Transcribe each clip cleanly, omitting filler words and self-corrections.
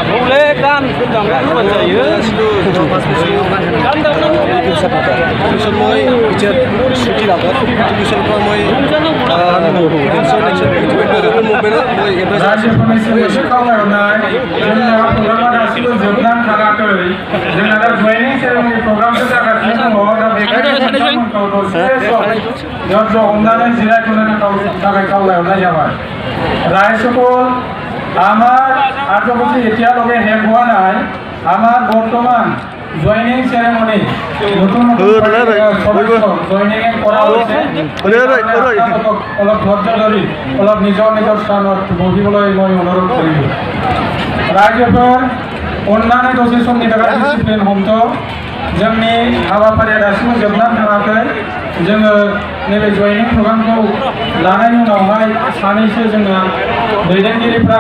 boleh kan jangan baca ya আমার আর্যবর্ষী এতিয়ালৈকে শেষ হোৱা নাই আমাৰ বৰ্তমান জয়নিং চেৰেমনি নতুন জয়নিং কৰা হৈছে অলপ ধৈৰ্য ধৰি অলপ নিজৰ নিজৰ স্থানত বহিবলৈ মই অনুৰোধ কৰিলোঁ रायजोफोर अन्नानै दसे समनि थाखाय डिसिप्लिन हमथ' जोंनि हाबाफारिया दासिमबो जोबनानै थाङाखै जोङो नैबे जयनिं प्रग्रामखौ लानायनि उनावहाय सानैसो जोंना दैदेनगिरिफ्रा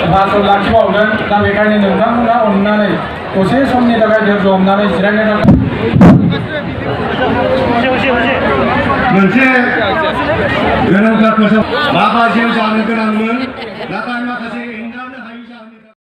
भाषण लाखिबावगोन दा बेखायनो नोंथांमोना अन्नानै दसे समनि थाखाय धैर्य हमनानै जिरायनो थाखाय मोनसे गोनांथार फोसाव माखासे जानो गोनांमोन